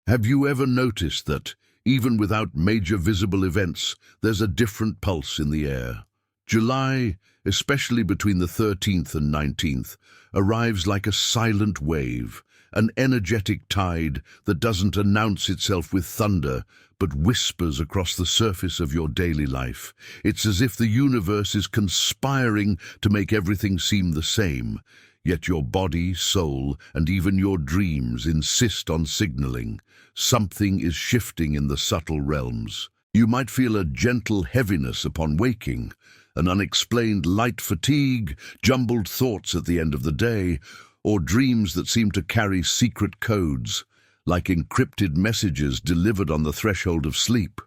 Have you ever noticed that, even without major visible events, there's a different pulse in the air? July, especially between the 13th and 19th, arrives like a silent wave, an energetic tide that doesn't announce itself with thunder, but whispers across the surface of your daily life. It's as if the universe is conspiring to make everything seem the same, yet your body, soul, and even your dreams insist on signaling. Something is shifting in the subtle realms. You might feel a gentle heaviness upon waking, an unexplained light fatigue, jumbled thoughts at the end of the day, or dreams that seem to carry secret codes, like encrypted messages delivered on the threshold of sleep.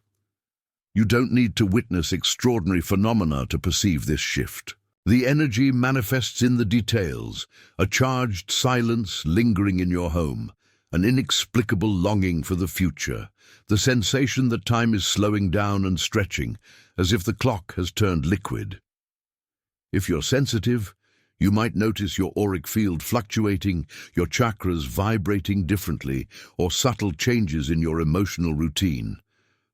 You don't need to witness extraordinary phenomena to perceive this shift. The energy manifests in the details, a charged silence lingering in your home, an inexplicable longing for the future, the sensation that time is slowing down and stretching, as if the clock has turned liquid. If you're sensitive, you might notice your auric field fluctuating, your chakras vibrating differently, or subtle changes in your emotional routine.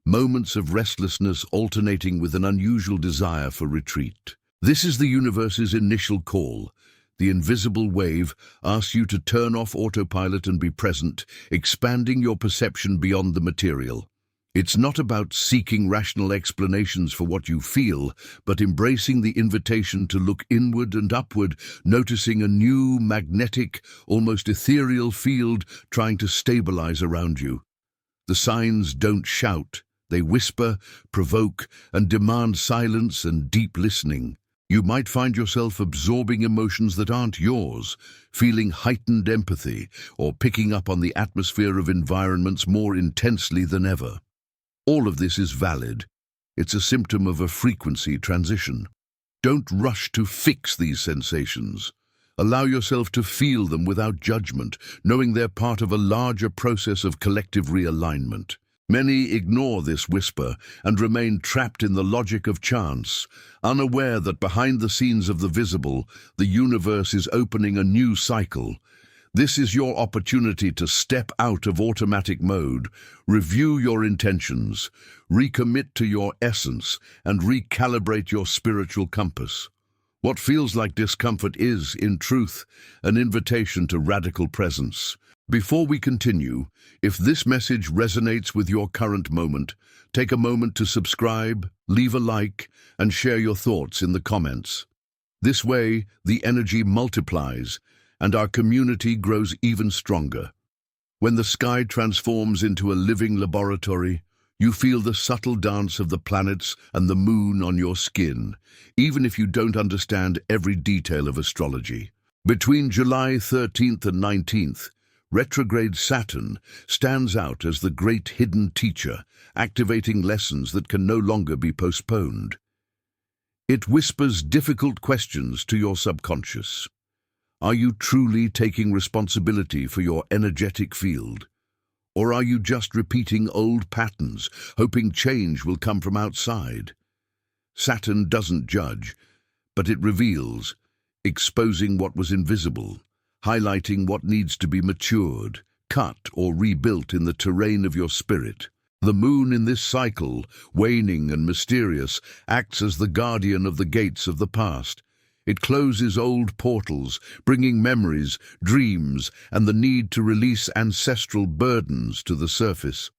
Moments of restlessness alternating with an unusual desire for retreat. This is the universe's initial call. The invisible wave asks you to turn off autopilot and be present, expanding your perception beyond the material. It's not about seeking rational explanations for what you feel, but embracing the invitation to look inward and upward, noticing a new, magnetic, almost ethereal field trying to stabilize around you. The signs don't shout. They whisper, provoke, and demand silence and deep listening. You might find yourself absorbing emotions that aren't yours, feeling heightened empathy, or picking up on the atmosphere of environments more intensely than ever. All of this is valid. It's a symptom of a frequency transition. Don't rush to fix these sensations. Allow yourself to feel them without judgment, knowing they're part of a larger process of collective realignment. Many ignore this whisper and remain trapped in the logic of chance, unaware that behind the scenes of the visible, the universe is opening a new cycle. This is your opportunity to step out of automatic mode, review your intentions, recommit to your essence, and recalibrate your spiritual compass. What feels like discomfort is, in truth, an invitation to radical presence. Before we continue, if this message resonates with your current moment, take a moment to subscribe, leave a like, and share your thoughts in the comments. This way, the energy multiplies, and our community grows even stronger. When the sky transforms into a living laboratory, you feel the subtle dance of the planets and the moon on your skin, even if you don't understand every detail of astrology. Between July 13th and 19th, retrograde Saturn stands out as the great hidden teacher, activating lessons that can no longer be postponed. It whispers difficult questions to your subconscious. Are you truly taking responsibility for your energetic field? Or are you just repeating old patterns, hoping change will come from outside? Saturn doesn't judge, but it reveals, exposing what was invisible, highlighting what needs to be matured, cut, or rebuilt in the terrain of your spirit. The moon in this cycle, waning and mysterious, acts as the guardian of the gates of the past. It closes old portals, bringing memories, dreams, and the need to release ancestral burdens to the surface.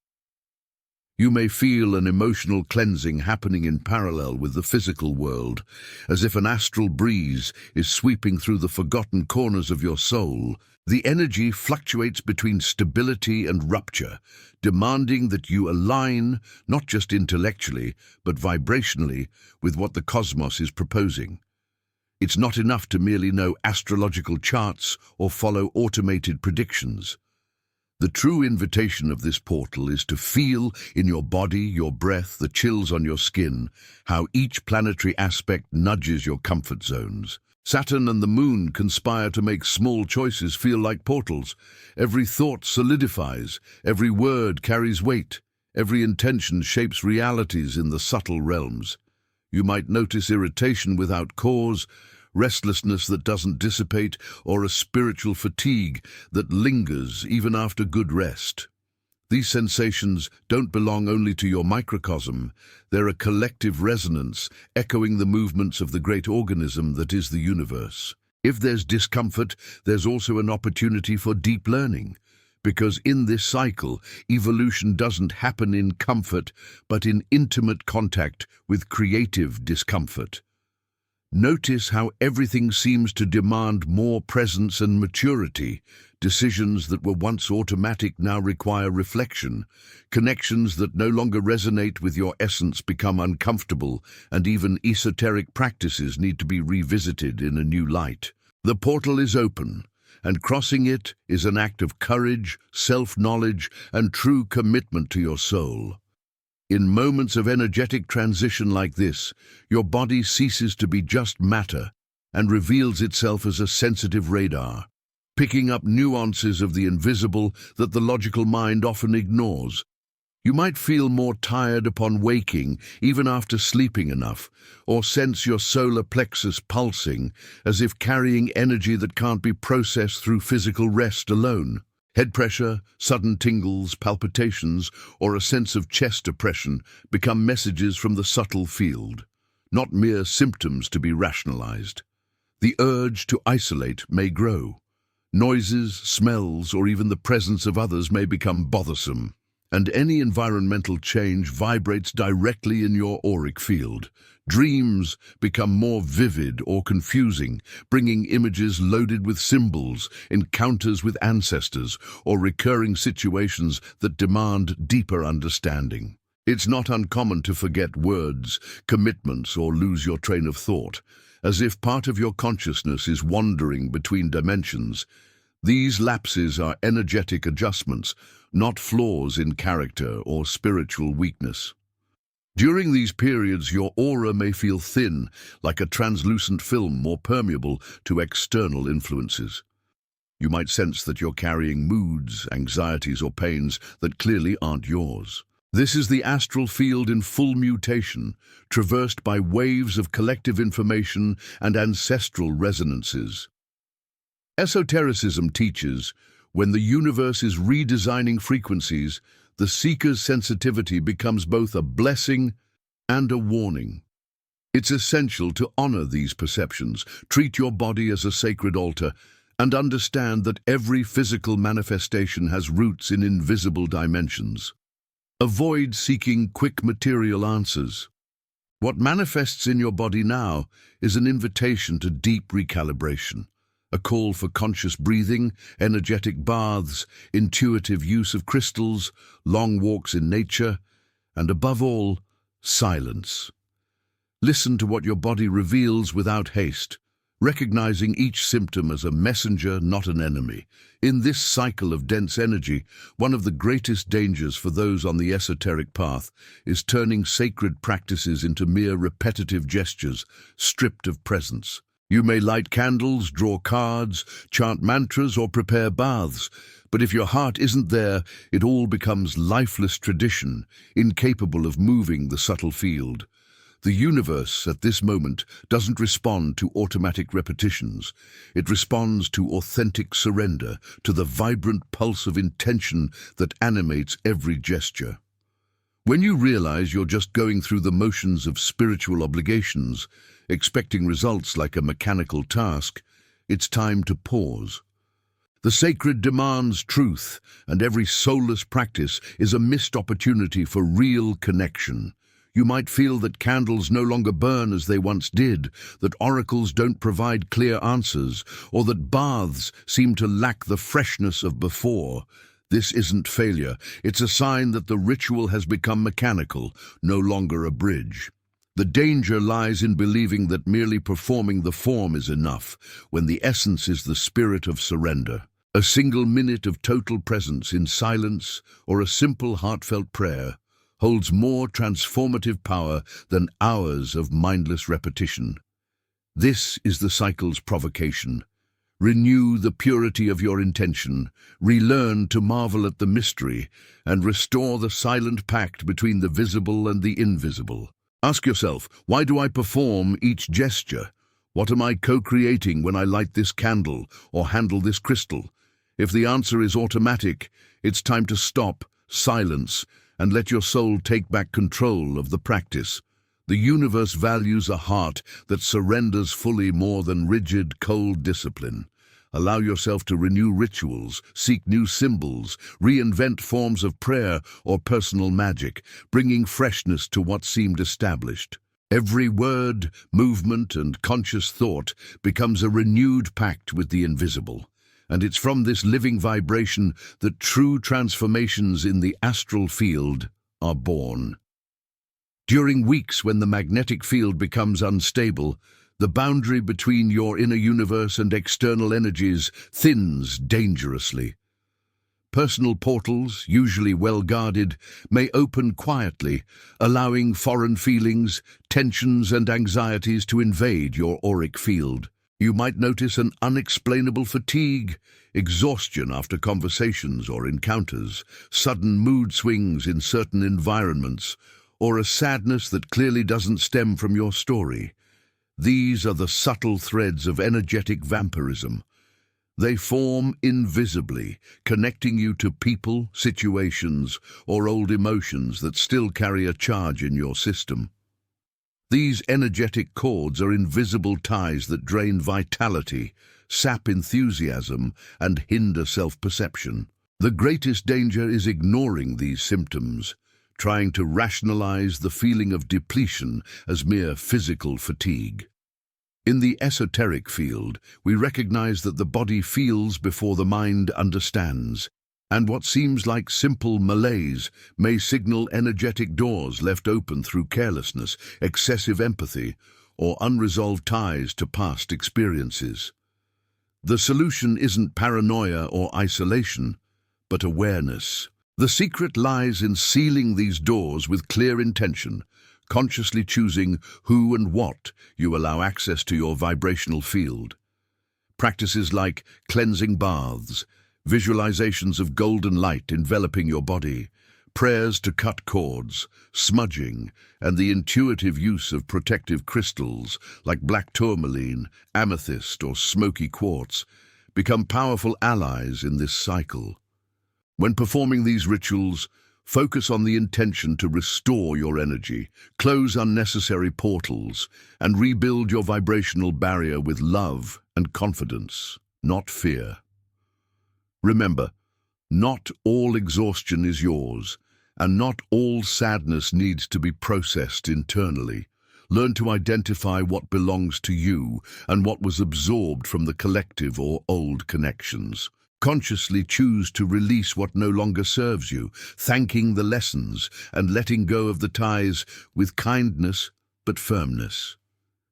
You may feel an emotional cleansing happening in parallel with the physical world, as if an astral breeze is sweeping through the forgotten corners of your soul. The energy fluctuates between stability and rupture, demanding that you align, not just intellectually, but vibrationally, with what the cosmos is proposing. It's not enough to merely know astrological charts or follow automated predictions. The true invitation of this portal is to feel in your body, your breath, the chills on your skin, how each planetary aspect nudges your comfort zones. Saturn and the moon conspire to make small choices feel like portals. Every thought solidifies, every word carries weight, every intention shapes realities in the subtle realms. You might notice irritation without cause, restlessness that doesn't dissipate, or a spiritual fatigue that lingers even after good rest. These sensations don't belong only to your microcosm. They're a collective resonance, echoing the movements of the great organism that is the universe. If there's discomfort, there's also an opportunity for deep learning. Because in this cycle, evolution doesn't happen in comfort, but in intimate contact with creative discomfort. Notice how everything seems to demand more presence and maturity. Decisions that were once automatic now require reflection. Connections that no longer resonate with your essence become uncomfortable, and even esoteric practices need to be revisited in a new light. The portal is open, and crossing it is an act of courage, self-knowledge, and true commitment to your soul. In moments of energetic transition like this, your body ceases to be just matter and reveals itself as a sensitive radar, picking up nuances of the invisible that the logical mind often ignores. You might feel more tired upon waking, even after sleeping enough, or sense your solar plexus pulsing, as if carrying energy that can't be processed through physical rest alone. Head pressure, sudden tingles, palpitations, or a sense of chest oppression become messages from the subtle field, not mere symptoms to be rationalized. The urge to isolate may grow. Noises, smells, or even the presence of others may become bothersome, and any environmental change vibrates directly in your auric field. Dreams become more vivid or confusing, bringing images loaded with symbols, encounters with ancestors, or recurring situations that demand deeper understanding. It's not uncommon to forget words, commitments, or lose your train of thought, as if part of your consciousness is wandering between dimensions. These lapses are energetic adjustments, not flaws in character or spiritual weakness. During these periods, your aura may feel thin, like a translucent film, more permeable to external influences. You might sense that you're carrying moods, anxieties, or pains that clearly aren't yours. This is the astral field in full mutation, traversed by waves of collective information and ancestral resonances. Esotericism teaches, when the universe is redesigning frequencies, the seeker's sensitivity becomes both a blessing and a warning. It's essential to honor these perceptions, treat your body as a sacred altar, and understand that every physical manifestation has roots in invisible dimensions. Avoid seeking quick material answers. What manifests in your body now is an invitation to deep recalibration, a call for conscious breathing, energetic baths, intuitive use of crystals, long walks in nature, and above all, silence. Listen to what your body reveals without haste, recognizing each symptom as a messenger, not an enemy. In this cycle of dense energy, one of the greatest dangers for those on the esoteric path is turning sacred practices into mere repetitive gestures, stripped of presence. You may light candles, draw cards, chant mantras, or prepare baths, but if your heart isn't there, it all becomes lifeless tradition, incapable of moving the subtle field. The universe, at this moment, doesn't respond to automatic repetitions. It responds to authentic surrender, to the vibrant pulse of intention that animates every gesture. When you realize you're just going through the motions of spiritual obligations, expecting results like a mechanical task, it's time to pause. The sacred demands truth, and every soulless practice is a missed opportunity for real connection. You might feel that candles no longer burn as they once did, that oracles don't provide clear answers, or that baths seem to lack the freshness of before. This isn't failure. It's a sign that the ritual has become mechanical, no longer a bridge. The danger lies in believing that merely performing the form is enough, when the essence is the spirit of surrender. A single minute of total presence in silence, or a simple heartfelt prayer, holds more transformative power than hours of mindless repetition. This is the cycle's provocation. Renew the purity of your intention, relearn to marvel at the mystery, and restore the silent pact between the visible and the invisible. Ask yourself, why do I perform each gesture? What am I co-creating when I light this candle or handle this crystal? If the answer is automatic, it's time to stop, silence, and let your soul take back control of the practice. The universe values a heart that surrenders fully more than rigid, cold discipline. Allow yourself to renew rituals, seek new symbols, reinvent forms of prayer or personal magic, bringing freshness to what seemed established. Every word, movement, and conscious thought becomes a renewed pact with the invisible. And it's from this living vibration that true transformations in the astral field are born. During weeks when the magnetic field becomes unstable, the boundary between your inner universe and external energies thins dangerously. Personal portals, usually well guarded, may open quietly, allowing foreign feelings, tensions, and anxieties to invade your auric field. You might notice an unexplainable fatigue, exhaustion after conversations or encounters, sudden mood swings in certain environments, or a sadness that clearly doesn't stem from your story. These are the subtle threads of energetic vampirism. They form invisibly, connecting you to people, situations, or old emotions that still carry a charge in your system. These energetic cords are invisible ties that drain vitality, sap enthusiasm, and hinder self-perception. The greatest danger is ignoring these symptoms, trying to rationalize the feeling of depletion as mere physical fatigue. In the esoteric field, we recognize that the body feels before the mind understands, and what seems like simple malaise may signal energetic doors left open through carelessness, excessive empathy, or unresolved ties to past experiences. The solution isn't paranoia or isolation, but awareness. The secret lies in sealing these doors with clear intention, consciously choosing who and what you allow access to your vibrational field. Practices like cleansing baths, visualizations of golden light enveloping your body, prayers to cut cords, smudging, and the intuitive use of protective crystals like black tourmaline, amethyst, or smoky quartz become powerful allies in this cycle. When performing these rituals, focus on the intention to restore your energy, close unnecessary portals, and rebuild your vibrational barrier with love and confidence, not fear. Remember, not all exhaustion is yours, and not all sadness needs to be processed internally. Learn to identify what belongs to you and what was absorbed from the collective or old connections. Consciously choose to release what no longer serves you, thanking the lessons and letting go of the ties with kindness but firmness.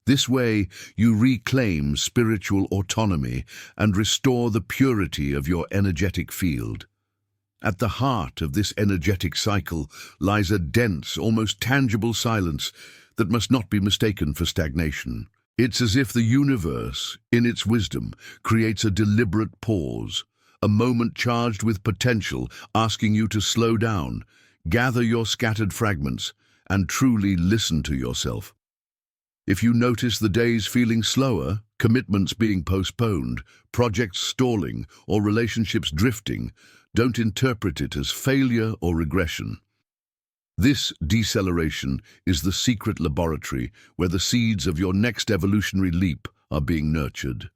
This way, you reclaim spiritual autonomy and restore the purity of your energetic field. At the heart of this energetic cycle lies a dense, almost tangible silence that must not be mistaken for stagnation. It's as if the universe, in its wisdom, creates a deliberate pause, a moment charged with potential, asking you to slow down, gather your scattered fragments, and truly listen to yourself. If you notice the days feeling slower, commitments being postponed, projects stalling, or relationships drifting, don't interpret it as failure or regression. This deceleration is the secret laboratory where the seeds of your next evolutionary leap are being nurtured.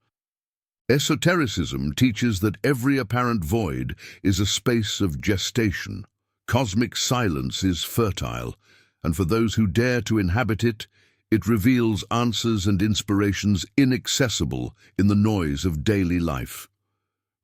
Esotericism teaches that every apparent void is a space of gestation. Cosmic silence is fertile, and for those who dare to inhabit it, it reveals answers and inspirations inaccessible in the noise of daily life.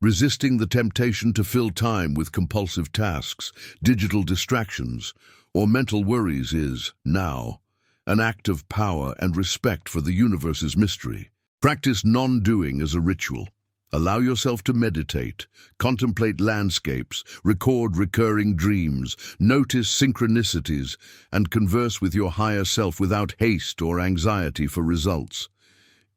Resisting the temptation to fill time with compulsive tasks, digital distractions, or mental worries is, now, an act of power and respect for the universe's mystery. Practice non-doing as a ritual. Allow yourself to meditate, contemplate landscapes, record recurring dreams, notice synchronicities, and converse with your higher self without haste or anxiety for results.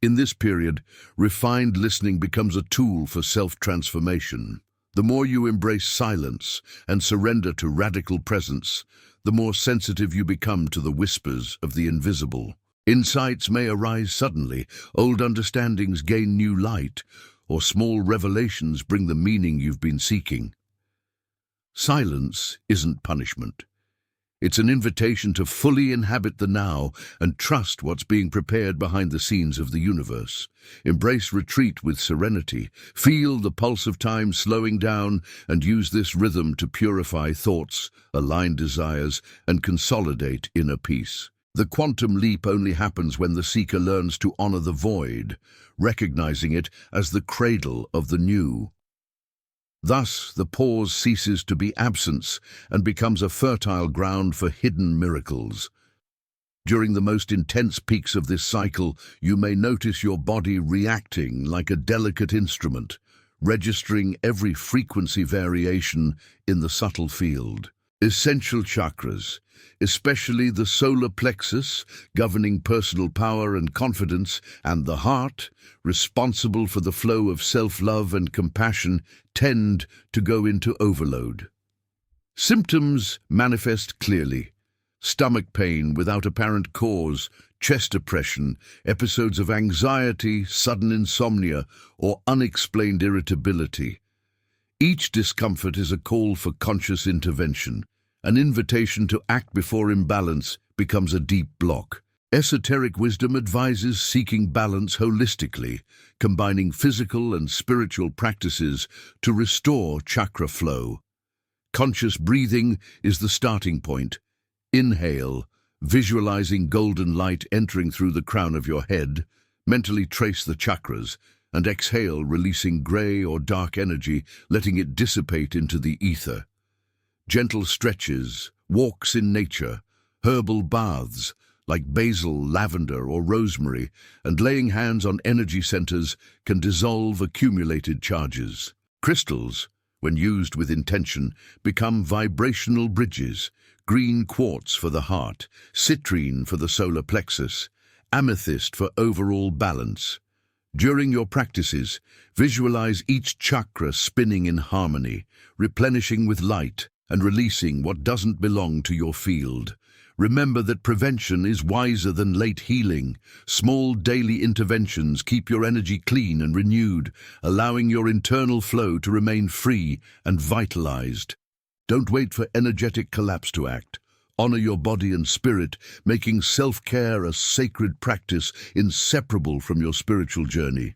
In this period, refined listening becomes a tool for self-transformation. The more you embrace silence and surrender to radical presence, the more sensitive you become to the whispers of the invisible. Insights may arise suddenly, old understandings gain new light, or small revelations bring the meaning you've been seeking. Silence isn't punishment. It's an invitation to fully inhabit the now and trust what's being prepared behind the scenes of the universe. Embrace retreat with serenity. Feel the pulse of time slowing down and use this rhythm to purify thoughts, align desires, and consolidate inner peace. The quantum leap only happens when the seeker learns to honor the void, recognizing it as the cradle of the new. Thus, the pause ceases to be absence and becomes a fertile ground for hidden miracles. During the most intense peaks of this cycle, you may notice your body reacting like a delicate instrument, registering every frequency variation in the subtle field. Essential chakras, especially the solar plexus, governing personal power and confidence, and the heart, responsible for the flow of self-love and compassion, tend to go into overload. Symptoms manifest clearly: stomach pain without apparent cause, chest oppression, episodes of anxiety, sudden insomnia, or unexplained irritability. Each discomfort is a call for conscious intervention. An invitation to act before imbalance becomes a deep block. Esoteric wisdom advises seeking balance holistically, combining physical and spiritual practices to restore chakra flow. Conscious breathing is the starting point. Inhale, visualizing golden light entering through the crown of your head. Mentally trace the chakras, and exhale, releasing gray or dark energy, letting it dissipate into the ether. Gentle stretches, walks in nature, herbal baths like basil, lavender, or rosemary, and laying hands on energy centers can dissolve accumulated charges. Crystals, when used with intention, become vibrational bridges: green quartz for the heart, citrine for the solar plexus, amethyst for overall balance. During your practices, visualize each chakra spinning in harmony, replenishing with light and releasing what doesn't belong to your field. Remember that prevention is wiser than late healing. Small daily interventions keep your energy clean and renewed, allowing your internal flow to remain free and vitalized. Don't wait for energetic collapse to act. Honor your body and spirit, making self-care a sacred practice inseparable from your spiritual journey.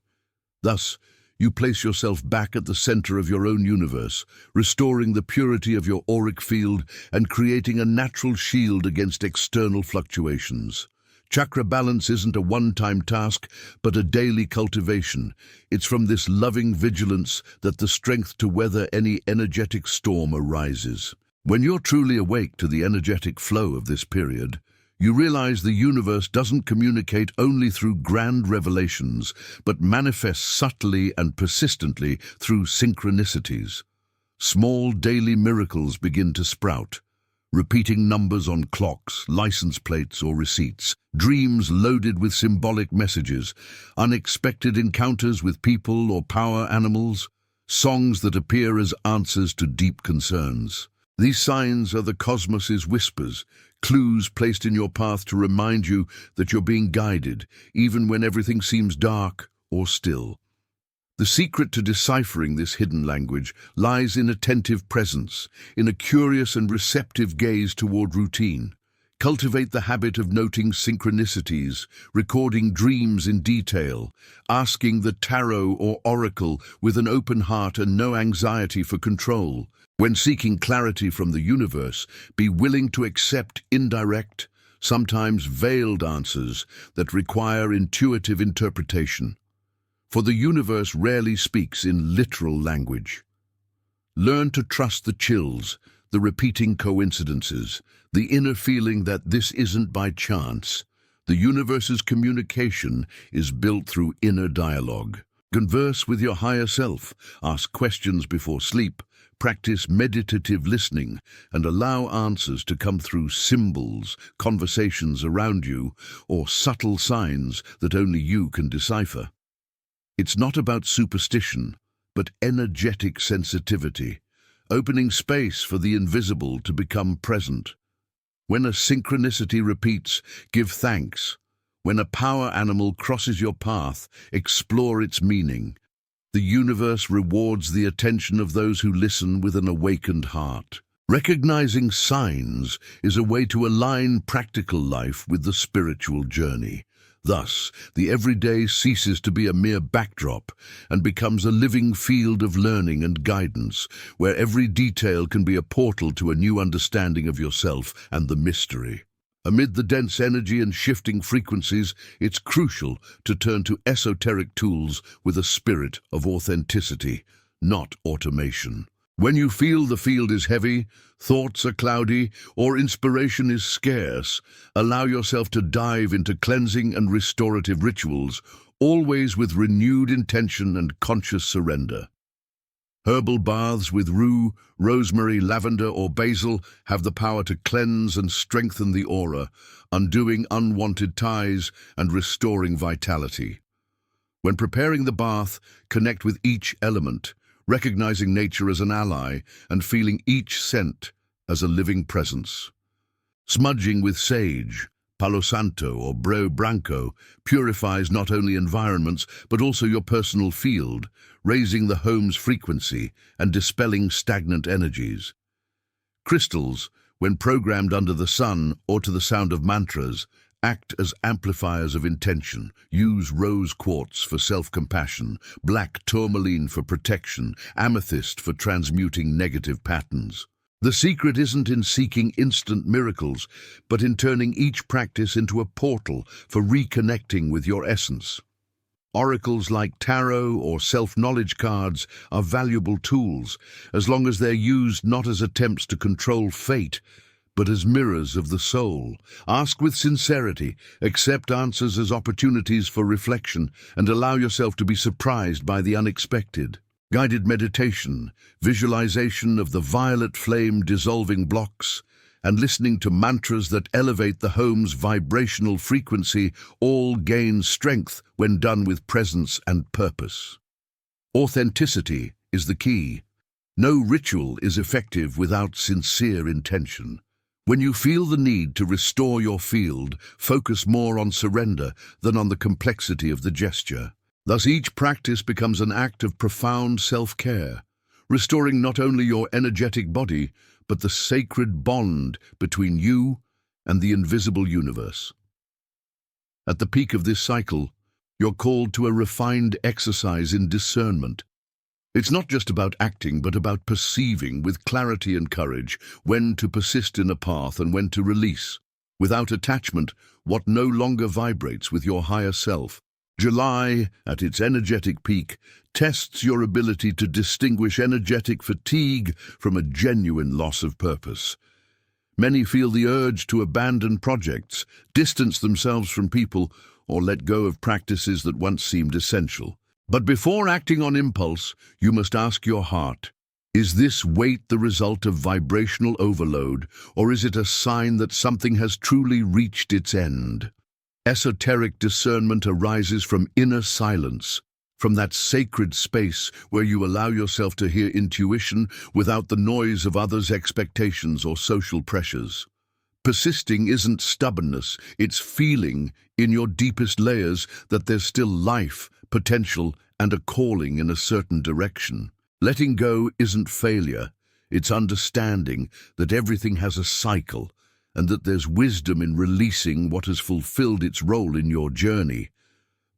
Thus, you place yourself back at the center of your own universe, restoring the purity of your auric field and creating a natural shield against external fluctuations. Chakra balance isn't a one-time task, but a daily cultivation. It's from this loving vigilance that the strength to weather any energetic storm arises. When you're truly awake to the energetic flow of this period, you realize the universe doesn't communicate only through grand revelations, but manifests subtly and persistently through synchronicities. Small daily miracles begin to sprout: repeating numbers on clocks, license plates, or receipts, dreams loaded with symbolic messages, unexpected encounters with people or power animals, songs that appear as answers to deep concerns. These signs are the cosmos's whispers, clues placed in your path to remind you that you're being guided, even when everything seems dark or still. The secret to deciphering this hidden language lies in attentive presence, in a curious and receptive gaze toward routine. Cultivate the habit of noting synchronicities, recording dreams in detail, asking the tarot or oracle with an open heart and no anxiety for control. When seeking clarity from the universe, be willing to accept indirect, sometimes veiled answers that require intuitive interpretation. For the universe rarely speaks in literal language. Learn to trust the chills, the repeating coincidences, the inner feeling that this isn't by chance. The universe's communication is built through inner dialogue. Converse with your higher self, ask questions before sleep, practice meditative listening, and allow answers to come through symbols, conversations around you, or subtle signs that only you can decipher. It's not about superstition, but energetic sensitivity, opening space for the invisible to become present. When a synchronicity repeats, give thanks. When a power animal crosses your path, explore its meaning. The universe rewards the attention of those who listen with an awakened heart. Recognizing signs is a way to align practical life with the spiritual journey. Thus, the everyday ceases to be a mere backdrop and becomes a living field of learning and guidance, where every detail can be a portal to a new understanding of yourself and the mystery. Amid the dense energy and shifting frequencies, it's crucial to turn to esoteric tools with a spirit of authenticity, not automation. When you feel the field is heavy, thoughts are cloudy, or inspiration is scarce, allow yourself to dive into cleansing and restorative rituals, always with renewed intention and conscious surrender. Herbal baths with rue, rosemary, lavender, or basil have the power to cleanse and strengthen the aura, undoing unwanted ties and restoring vitality. When preparing the bath, connect with each element, recognizing nature as an ally and feeling each scent as a living presence. Smudging with sage, Palo Santo or Bro Branco purifies not only environments but also your personal field, raising the home's frequency and dispelling stagnant energies. Crystals, when programmed under the sun or to the sound of mantras, act as amplifiers of intention. Use rose quartz for self-compassion, black tourmaline for protection, amethyst for transmuting negative patterns. The secret isn't in seeking instant miracles, but in turning each practice into a portal for reconnecting with your essence. Oracles like tarot or self-knowledge cards are valuable tools, as long as they're used not as attempts to control fate, but as mirrors of the soul. Ask with sincerity, accept answers as opportunities for reflection, and allow yourself to be surprised by the unexpected. Guided meditation, visualization of the violet flame dissolving blocks, and listening to mantras that elevate the home's vibrational frequency all gain strength when done with presence and purpose. Authenticity is the key. No ritual is effective without sincere intention. When you feel the need to restore your field, focus more on surrender than on the complexity of the gesture. Thus, each practice becomes an act of profound self-care, restoring not only your energetic body, but the sacred bond between you and the invisible universe. At the peak of this cycle, you're called to a refined exercise in discernment. It's not just about acting, but about perceiving with clarity and courage when to persist in a path and when to release, without attachment, what no longer vibrates with your higher self. July, at its energetic peak, tests your ability to distinguish energetic fatigue from a genuine loss of purpose. Many feel the urge to abandon projects, distance themselves from people, or let go of practices that once seemed essential. But before acting on impulse, you must ask your heart, is this weight the result of vibrational overload, or is it a sign that something has truly reached its end? Esoteric discernment arises from inner silence, from that sacred space where you allow yourself to hear intuition without the noise of others' expectations or social pressures. Persisting isn't stubbornness, it's feeling in your deepest layers that there's still life, potential, and a calling in a certain direction. Letting go isn't failure, it's understanding that everything has a cycle and that there's wisdom in releasing what has fulfilled its role in your journey.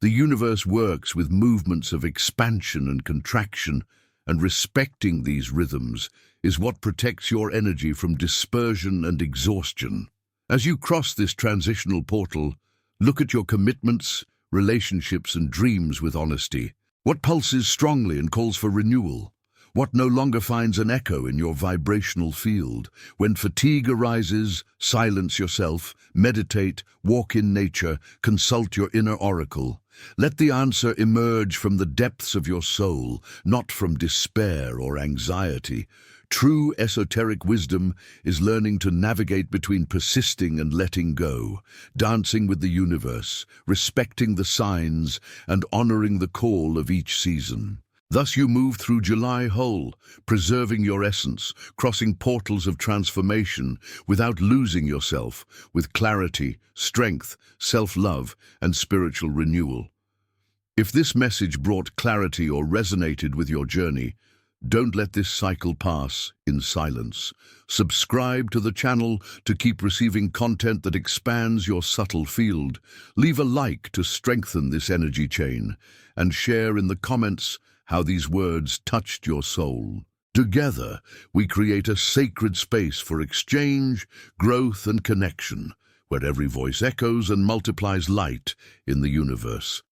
The universe works with movements of expansion and contraction, and respecting these rhythms is what protects your energy from dispersion and exhaustion. As you cross this transitional portal, look at your commitments, relationships, and dreams with honesty. What pulses strongly and calls for renewal? What no longer finds an echo in your vibrational field? When fatigue arises, silence yourself, meditate, walk in nature, consult your inner oracle. Let the answer emerge from the depths of your soul, not from despair or anxiety. True esoteric wisdom is learning to navigate between persisting and letting go, dancing with the universe, respecting the signs, and honoring the call of each season. Thus you move through July whole, preserving your essence, crossing portals of transformation without losing yourself, with clarity, strength, self-love, and spiritual renewal. If this message brought clarity or resonated with your journey, don't let this cycle pass in silence. Subscribe to the channel to keep receiving content that expands your subtle field. Leave a like to strengthen this energy chain, and share in the comments how these words touched your soul. Together, we create a sacred space for exchange, growth, and connection, where every voice echoes and multiplies light in the universe.